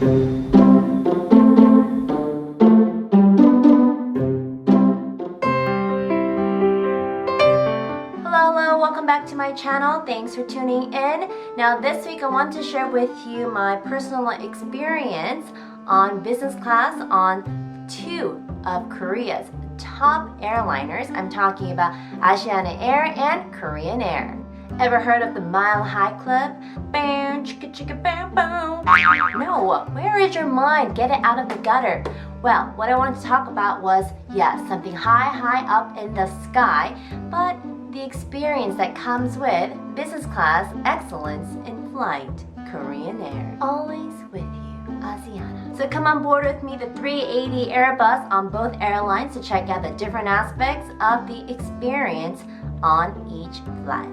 Hello, welcome back to my channel. Thanks for tuning in. Now this week I want to share with you my personal experience on business class on two of Korea's top airliners. I'm talking about Asiana Air and Korean Air. Ever heard of the Mile High Club? No, where is your mind? Get it out of the gutter. Well, what I wanted to talk about was, yes, something high up in the sky, but the experience that comes with business class excellence in flight, Korean Air. Always with you, Asiana. So come on board with me, the 380 Airbus on both airlines to check out the different aspects of the experience on each flight.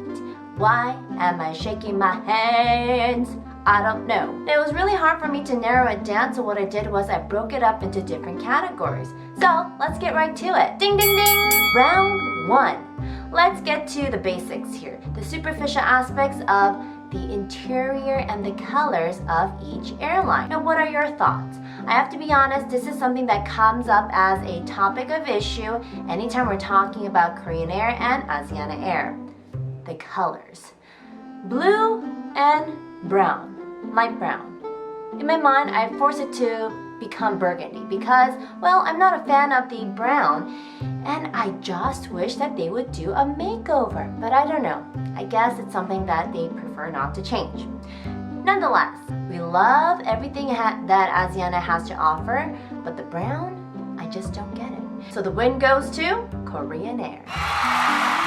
Why am I shaking my hands? I don't know. It was really hard for me to narrow it down, so what I did was I broke it up into different categories. So let's get right to it. Ding ding ding! Round 1. Let's get to the basics here. The superficial aspects of the interior and the colors of each airline. Now, what are your thoughts? I have to be honest, this is something that comes up as a topic of issue anytime we're talking about Korean Air and Asiana Air. The colors. Blue and brown. Light brown. In my mind, I force it to become burgundy because, well, I'm not a fan of the brown and I just wish that they would do a makeover, but I don't know. I guess it's something that they prefer not to change. Nonetheless, we love everything that Asiana has to offer, but the brown, I just don't get it. So the win goes to Korean Air.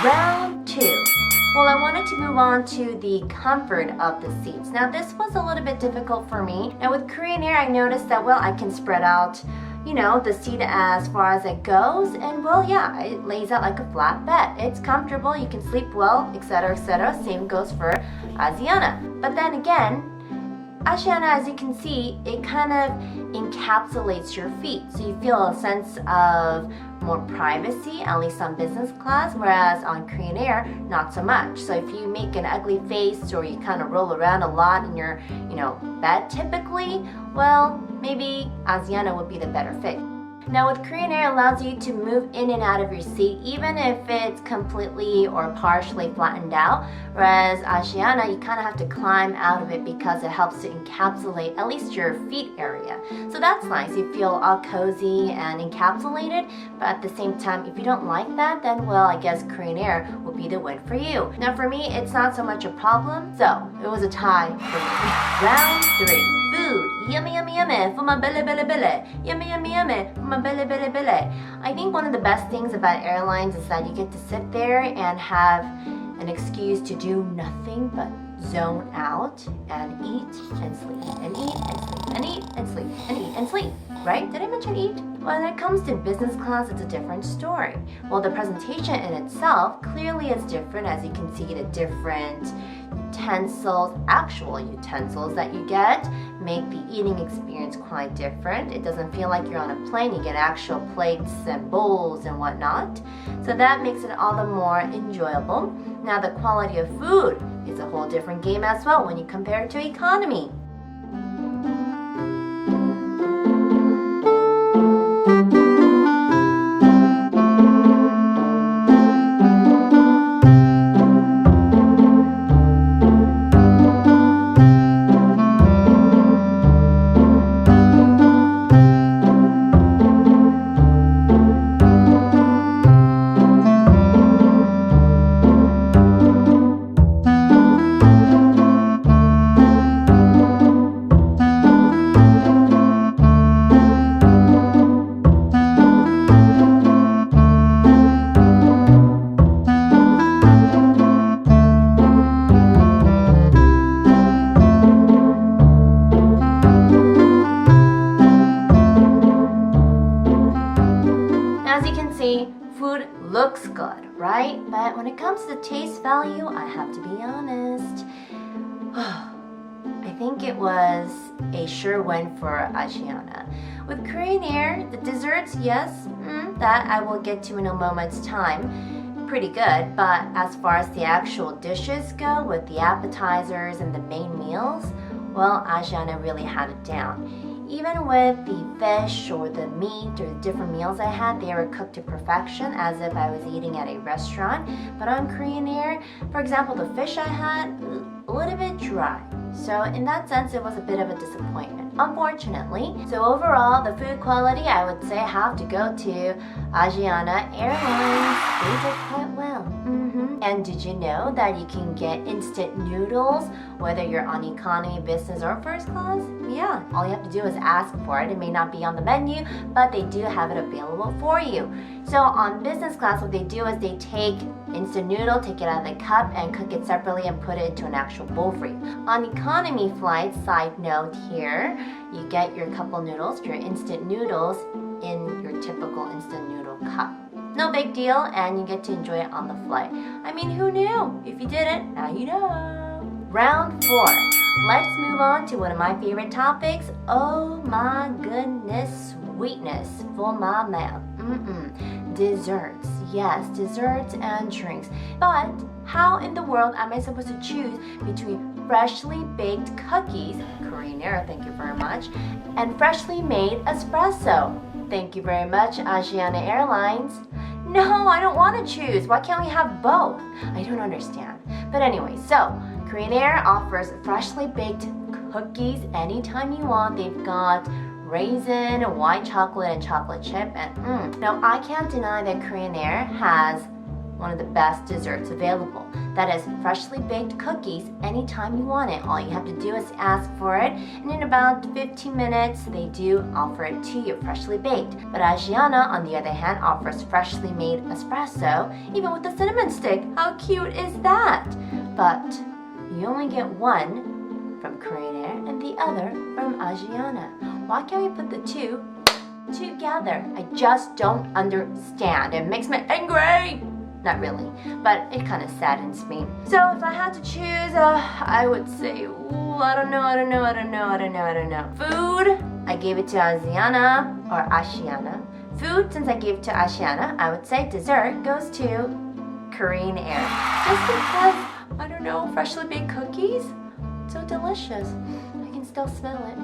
Round 2. Well, I wanted to move on to the comfort of the seats. Now, this was a little bit difficult for me. Now, with Korean Air, I noticed that, well, I can spread out, the seat as far as it goes. And, well, yeah, it lays out like a flat bed. It's comfortable, you can sleep well, etc., etc. Same goes for Asiana. But then again, Asiana, as you can see, it kind of encapsulates your feet. So you feel a sense of more privacy, at least on business class, whereas on Korean Air, not so much. So if you make an ugly face or you kind of roll around a lot in your, bed typically, well, maybe Asiana would be the better fit. Now with Korean Air, it allows you to move in and out of your seat even if it's completely or partially flattened out, whereas Asiana, you kind of have to climb out of it because it helps to encapsulate at least your feet area. So that's nice. You feel all cozy and encapsulated, but at the same time, if you don't like that, then well, I guess Korean Air will be the win for you. Now for me, it's not so much a problem, so it was a tie for me. Round 3. Food. Yummy, yummy, yummy for my belly, belly, belly. Yummy, yummy, yummy for my belly, belly, belly. I think one of the best things about airlines is that you get to sit there and have an excuse to do nothing but zone out and eat and sleep and eat and sleep and eat and sleep and eat and sleep. Right? Did I mention eat? When it comes to business class, it's a different story. Well, the presentation in itself clearly is different, as you can see the different actual utensils that you get make the eating experience quite different. It doesn't feel like you're on a plane. You get actual plates and bowls and whatnot. So that makes it all the more enjoyable. Now the quality of food is a whole different game as well when you compare it to economy. Food looks good, right? But when it comes to taste value, I have to be honest. I think it was a sure win for Asiana. With Korean Air, the desserts, yes, that I will get to in a moment's time. Pretty good, but as far as the actual dishes go, with the appetizers and the main meals, well, Asiana really had it down. Even with the fish or the meat or the different meals I had, they were cooked to perfection as if I was eating at a restaurant. But on Korean Air, for example, the fish I had, a little bit dry. So in that sense, it was a bit of a disappointment, unfortunately. So overall, the food quality, I would say, have to go to Asiana Airlines. They did quite well. And did you know that you can get instant noodles whether you're on economy, business, or first class? Yeah, all you have to do is ask for it. It may not be on the menu, but they do have it available for you. So on business class, what they do is they take instant noodle, take it out of the cup, and cook it separately and put it into an actual bowl for you. On economy flights, side note here, you get your couple noodles, your instant noodles, in your typical instant noodle cup. No big deal, and you get to enjoy it on the flight. I mean, who knew? If you didn't, now you know. Round 4. Let's move on to one of my favorite topics. Oh my goodness, sweetness for my mouth. Desserts. Yes, desserts and drinks. But how in the world am I supposed to choose between freshly baked cookies, Korean Air, thank you very much, and freshly made espresso? Thank you very much, Asiana Airlines. No, I don't want to choose. Why can't we have both? I don't understand. But anyway, so Korean Air offers freshly baked cookies anytime you want. They've got raisin, white chocolate, and chocolate chip. And now I can't deny that Korean Air has one of the best desserts available. That is freshly baked cookies anytime you want it. All you have to do is ask for it, and in about 15 minutes, they do offer it to you, freshly baked. But Asiana, on the other hand, offers freshly made espresso, even with the cinnamon stick. How cute is that? But you only get one from Korean Air and the other from Asiana. Why can't we put the two together? I just don't understand. It makes me angry. Not really, but it kind of saddens me. So if I had to choose, I would say, I don't know. Food, I gave it to Asiana or Asiana. Food, since I gave it to Asiana, I would say dessert goes to Korean Air. Just because, I don't know, freshly baked cookies, so delicious. I can still smell it.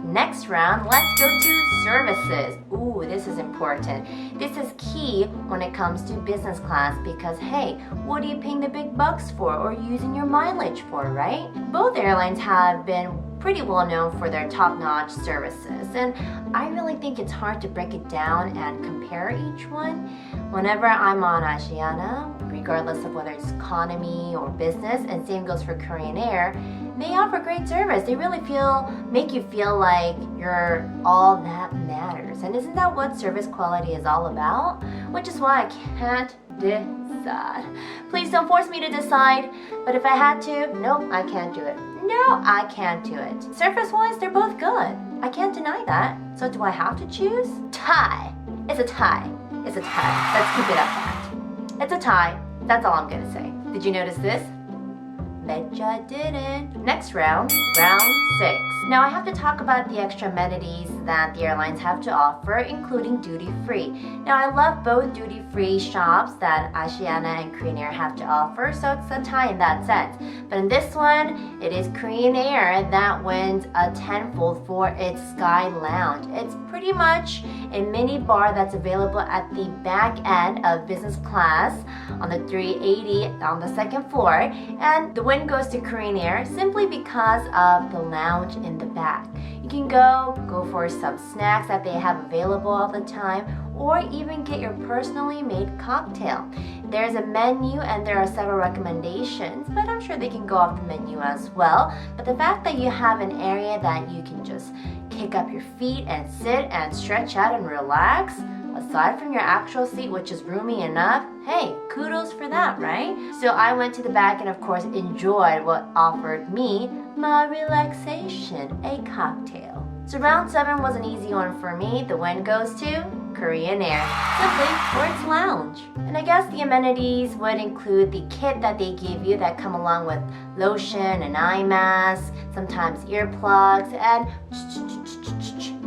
Next round, let's go to services. Ooh, this is important. This is key when it comes to business class because, hey, what are you paying the big bucks for or using your mileage for, right? Both airlines have been pretty well known for their top-notch services, and I really think it's hard to break it down and compare each one. Whenever I'm on Asiana, regardless of whether it's economy or business, and same goes for Korean Air, they offer great service. They really make you feel like you're all that matters. And isn't that what service quality is all about? Which is why I can't decide. Please don't force me to decide. But if I had to, nope, I can't do it. No, I can't do it. Service-wise, they're both good. I can't deny that. So do I have to choose? Tie. It's a tie. It's a tie. Let's keep it at that. It's a tie. That's all I'm gonna say. Did you notice this? Bet ya didn't. Next round, round 6. Now I have to talk about the extra amenities that the airlines have to offer, including duty-free. Now I love both duty-free shops that Asiana and Korean Air have to offer, so it's a tie in that sense. But in this one, it is Korean Air that wins a tenfold for its Sky Lounge. It's pretty much a mini bar that's available at the back end of business class on the 380 on the second floor, and the win goes to Korean Air simply because of the lounge in the back. You can go for some snacks that they have available all the time, or even get your personally made cocktail. There's a menu and there are several recommendations, but I'm sure they can go off the menu as well. But the fact that you have an area that you can just kick up your feet and sit and stretch out and relax, aside from your actual seat, which is roomy enough, hey, kudos for that, right? So I went to the back and of course enjoyed what offered me my relaxation, a cocktail. So round 7 was an easy one for me. The win goes to Korean Air, simply for its lounge. And I guess the amenities would include the kit that they give you that come along with lotion and eye mask, sometimes earplugs, and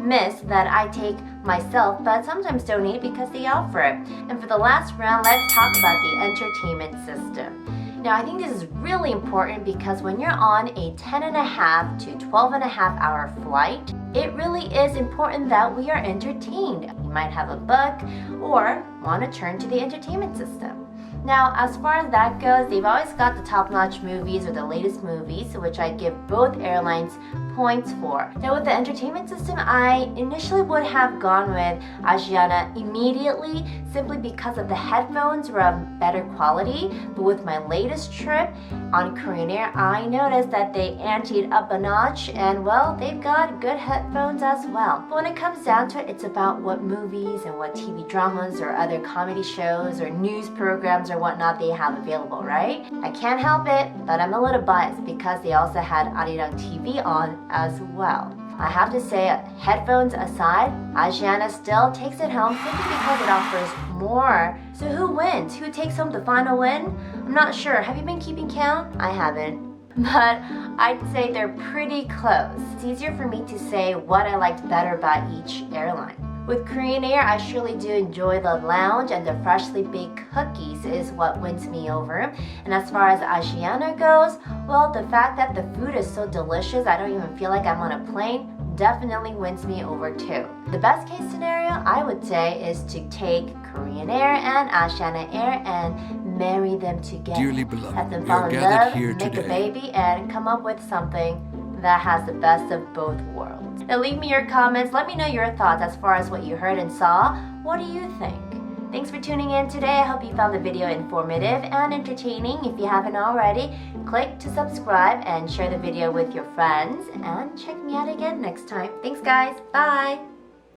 mist that I take myself, but sometimes donate because they offer it. And for the last round, let's talk about the entertainment system. Now, I think this is really important because when you're on a 10.5 to 12.5 hour flight, it really is important that we are entertained. You might have a book or want to turn to the entertainment system. Now, as far as that goes, they've always got the top-notch movies or the latest movies, which I give both airlines points for. Now, with the entertainment system, I initially would have gone with Asiana immediately, simply because of the headphones were of better quality. But with my latest trip on Korean Air, I noticed that they anteed up a notch, and well, they've got good headphones as well. But when it comes down to it, it's about what movies and what TV dramas or other comedy shows or news programs or whatnot they have available, right? I can't help it, but I'm a little biased because they also had Arirang TV on as well. I have to say, headphones aside, Asiana still takes it home simply because it offers more. So who wins? Who takes home the final win? I'm not sure. Have you been keeping count? I haven't. But I'd say they're pretty close. It's easier for me to say what I liked better about each airline. With Korean Air, I surely do enjoy the lounge, and the freshly baked cookies is what wins me over. And as far as Asiana goes, well, the fact that the food is so delicious, I don't even feel like I'm on a plane, definitely wins me over too. The best case scenario, I would say, is to take Korean Air and Asiana Air and marry them together. Dearly beloved, let them we fall are in gathered love, here make today. a baby, and come up with something that has the best of both worlds. Now leave me your comments, let me know your thoughts as far as what you heard and saw. What do you think? Thanks for tuning in today. I hope you found the video informative and entertaining. If you haven't already, click to subscribe and share the video with your friends, and check me out again next time. Thanks guys, bye!